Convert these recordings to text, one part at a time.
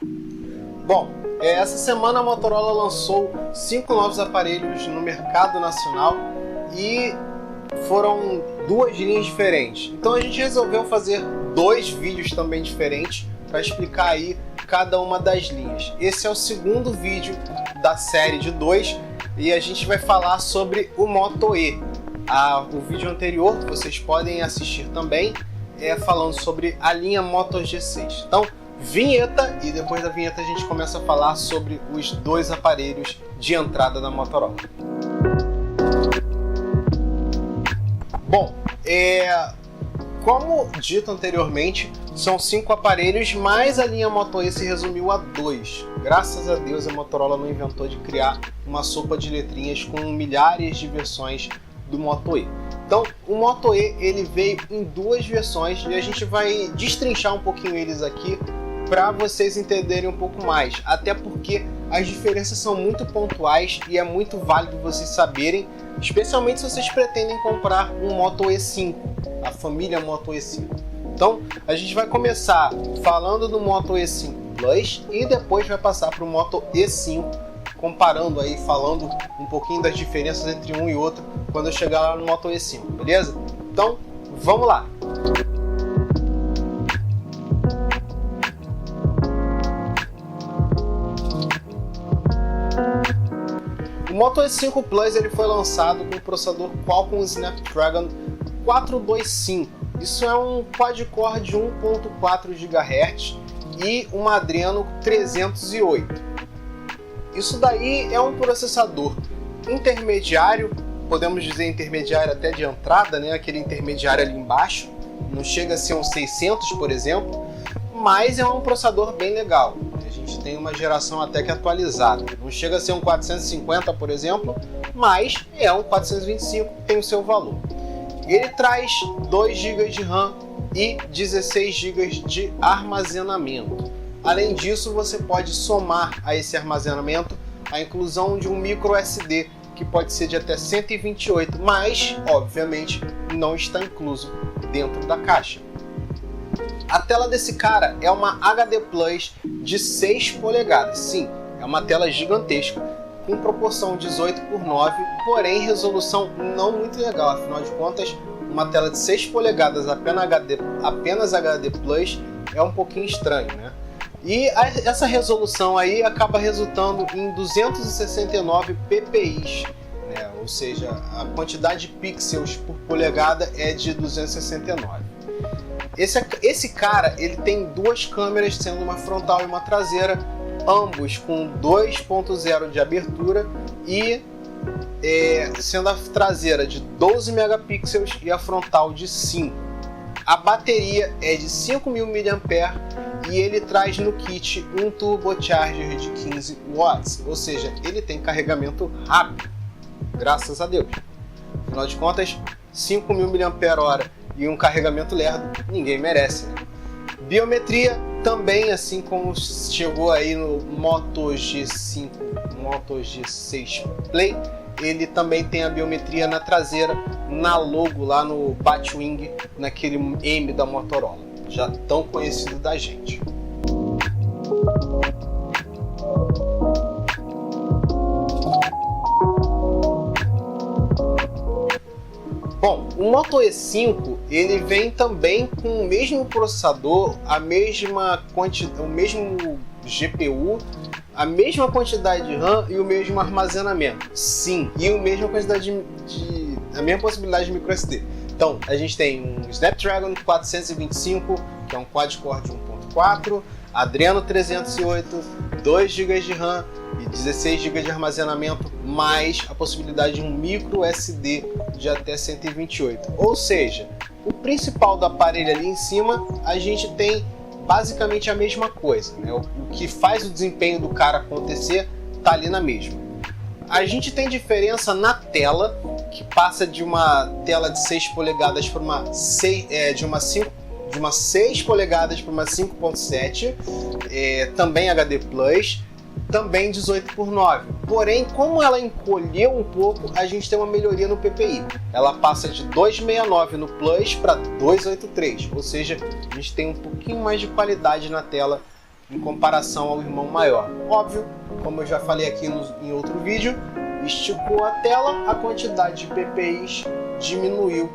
Bom, essa semana a Motorola lançou 5 novos aparelhos no mercado nacional e foram 2 linhas diferentes. Então a gente resolveu fazer 2 vídeos também diferentes para explicar aí cada uma das linhas. Esse é o segundo vídeo da série de 2 e a gente vai falar sobre o Moto E. O vídeo anterior, que vocês podem assistir também, falando sobre a linha Moto G6. Então, vinheta, e depois da vinheta a gente começa a falar sobre os 2 aparelhos de entrada da Motorola. Bom, como dito anteriormente, são 5 aparelhos, mas a linha Moto E se resumiu a 2. Graças a Deus a Motorola não inventou de criar uma sopa de letrinhas com milhares de versões do Moto E. Então, o Moto E ele veio em 2 versões e a gente vai destrinchar um pouquinho eles aqui para vocês entenderem um pouco mais, até porque as diferenças são muito pontuais e é muito válido vocês saberem, especialmente se vocês pretendem comprar um Moto E5, a família Moto E5. Então, a gente vai começar falando do Moto E5 Plus e depois vai passar para o Moto E5, comparando aí, falando um pouquinho das diferenças entre um e outro quando eu chegar lá no Moto E5, beleza? Então, vamos lá! O Moto E5 Plus ele foi lançado com o processador Qualcomm Snapdragon 425. Isso é um quad-core de 1.4 GHz e um Adreno 308. Isso daí é um processador intermediário, podemos dizer intermediário até de entrada, né? Aquele intermediário ali embaixo, não chega a ser um 600, por exemplo, mas é um processador bem legal. A gente tem uma geração até que atualizada, não chega a ser um 450, por exemplo, mas é um 425 que tem o seu valor. Ele traz 2 GB de RAM e 16 GB de armazenamento. Além disso, você pode somar a esse armazenamento a inclusão de um micro SD, que pode ser de até 128, mas, obviamente, não está incluso dentro da caixa. A tela desse cara é uma HD Plus de 6 polegadas. Sim, é uma tela gigantesca, com proporção 18:9, porém resolução não muito legal. Afinal de contas, uma tela de 6 polegadas apenas HD Plus é um pouquinho estranho, né? E essa resolução aí acaba resultando em 269 ppi, né? Ou seja, a quantidade de pixels por polegada é de 269. Esse cara ele tem 2 câmeras, sendo uma frontal e uma traseira, ambos com 2.0 de abertura e sendo a traseira de 12 megapixels e a frontal de 5. A bateria é de 5.000 mAh e ele traz no kit um turbocharger de 15 watts, ou seja, ele tem carregamento rápido, graças a Deus. Afinal de contas, 5.000 mAh e um carregamento lerdo, ninguém merece, né? Biometria também, assim como chegou aí no Moto G5, Moto G6 Play, ele também tem a biometria na traseira, na logo lá no Batwing, naquele M da Motorola, já tão conhecido da gente. Bom, o Moto E5 ele vem também com o mesmo processador, o mesmo GPU, a mesma quantidade de RAM e o mesmo armazenamento. Sim, e a mesma quantidade a mesma possibilidade de microSD. Então, a gente tem um Snapdragon 425, que é um quad-core de 1.4, Adreno 308, 2 GB de RAM e 16 GB de armazenamento, mais a possibilidade de um micro SD de até 128. Ou seja, o principal do aparelho ali em cima, a gente tem basicamente a mesma coisa, né? O que faz o desempenho do cara acontecer tá ali na mesma. A gente tem diferença na tela, que passa de uma tela de 6 polegadas para uma 6 polegadas para uma 5.7, também HD Plus, também 18:9. Porém, como ela encolheu um pouco, a gente tem uma melhoria no PPI. Ela passa de 269 no Plus para 283, ou seja, a gente tem um pouquinho mais de qualidade na tela em comparação ao irmão maior. Óbvio, como eu já falei aqui em outro vídeo, esticou a tela, a quantidade de PPIs diminuiu.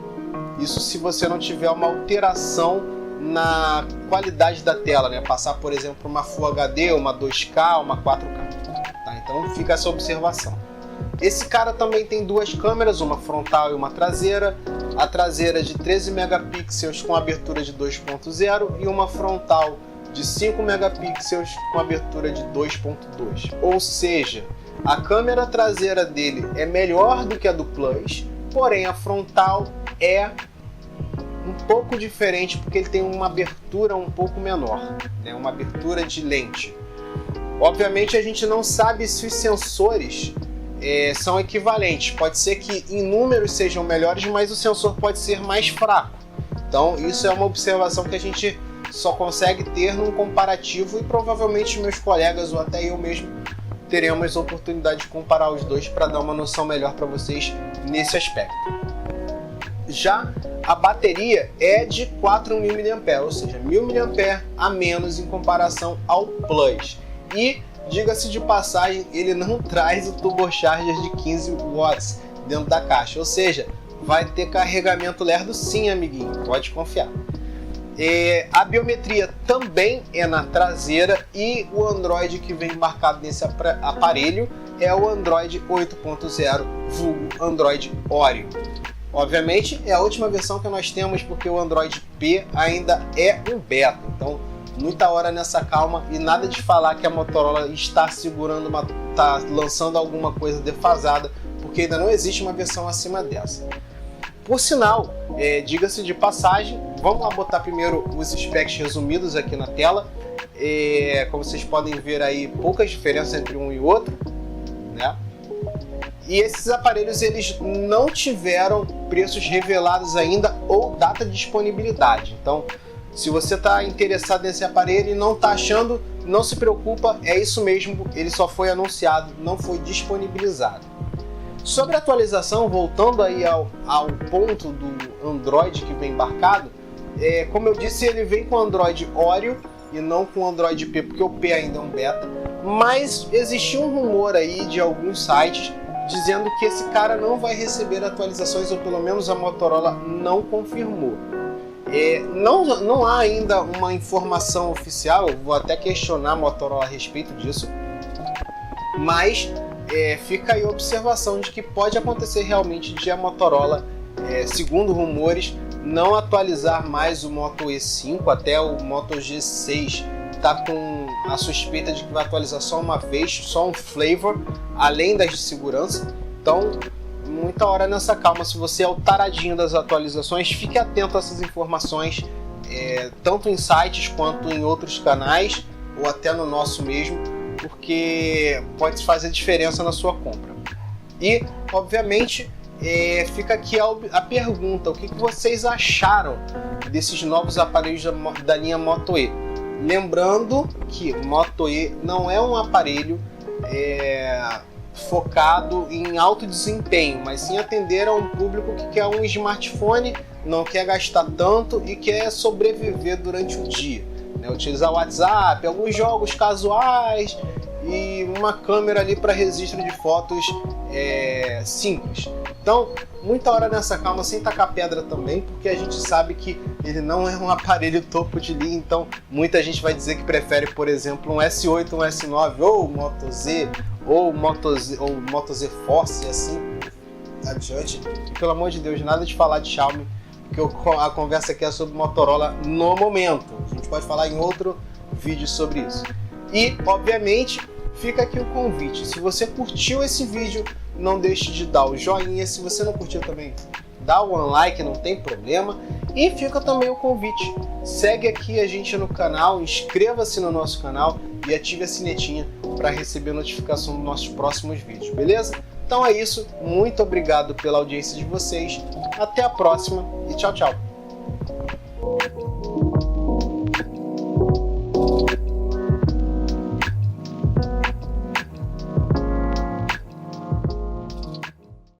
Isso se você não tiver uma alteração na qualidade da tela, né? Passar, por exemplo, uma Full HD, uma 2K, uma 4K. Tá? Então fica essa observação. Esse cara também tem duas câmeras, uma frontal e uma traseira. A traseira de 13 megapixels com abertura de 2.0 e uma frontal de 5 megapixels com abertura de 2.2. Ou seja, a câmera traseira dele é melhor do que a do Plus, porém a frontal é um pouco diferente porque ele tem uma abertura um pouco menor, né? Uma abertura de lente. Obviamente a gente não sabe se os sensores são equivalentes. Pode ser que em números sejam melhores, mas o sensor pode ser mais fraco. Então isso é uma observação que a gente só consegue ter num comparativo e provavelmente meus colegas ou até eu mesmo teremos a oportunidade de comparar os dois para dar uma noção melhor para vocês nesse aspecto. Já a bateria é de 4.000 mAh, ou seja, 1.000 mAh a menos em comparação ao Plus. E, diga-se de passagem, ele não traz o turbocharger de 15 watts dentro da caixa, ou seja, vai ter carregamento lerdo sim, amiguinho, pode confiar. A biometria também é na traseira e o Android que vem embarcado nesse aparelho é o Android 8.0, vulgo Android Oreo. Obviamente é a última versão que nós temos porque o Android P ainda é um beta, então muita hora nessa calma e nada de falar que a Motorola está está lançando alguma coisa defasada, porque ainda não existe uma versão acima dessa. Por sinal, diga-se de passagem, vamos lá botar primeiro os specs resumidos aqui na tela. Como vocês podem ver aí, poucas diferenças entre um e outro, né? E esses aparelhos eles não tiveram preços revelados ainda ou data de disponibilidade. Então, se você está interessado nesse aparelho e não está achando, não se preocupa, é isso mesmo, ele só foi anunciado, não foi disponibilizado. Sobre a atualização, voltando aí ao ponto do Android que vem embarcado, como eu disse, ele vem com Android Oreo e não com Android P, porque o P ainda é um beta, mas existiu um rumor aí de alguns sites dizendo que esse cara não vai receber atualizações, ou pelo menos a Motorola não confirmou. Não há ainda uma informação oficial, eu vou até questionar a Motorola a respeito disso, mas fica aí a observação de que pode acontecer realmente de a Motorola, segundo rumores, não atualizar mais o Moto E5, até o Moto G6 está com a suspeita de que vai atualizar só uma vez, só um flavor, além das de segurança. Então, muita hora nessa calma. Se você é o taradinho das atualizações, fique atento a essas informações, tanto em sites quanto em outros canais, ou até no nosso mesmo, porque pode fazer diferença na sua compra. E, obviamente, fica aqui a pergunta: o que vocês acharam desses novos aparelhos da linha Moto E? Lembrando que Moto E não é um aparelho focado em alto desempenho, mas sim atender a um público que quer um smartphone, não quer gastar tanto e quer sobreviver durante o dia, né? Utilizar o WhatsApp, alguns jogos casuais e uma câmera ali para registro de fotos simples. Então, muita hora nessa calma, sem tacar pedra também, porque a gente sabe que ele não é um aparelho topo de linha, então muita gente vai dizer que prefere, por exemplo, um S8, um S9, ou Moto Z, ou Moto Z Force, e assim adiante. E, pelo amor de Deus, nada de falar de Xiaomi, porque a conversa aqui é sobre Motorola no momento. A gente pode falar em outro vídeo sobre isso. E, obviamente, fica aqui o convite. Se você curtiu esse vídeo, não deixe de dar o joinha. Se você não curtiu também, dá o like, não tem problema. E fica também o convite. Segue aqui a gente no canal, inscreva-se no nosso canal e ative a sinetinha para receber notificação dos nossos próximos vídeos, beleza? Então é isso. Muito obrigado pela audiência de vocês. Até a próxima e tchau, tchau.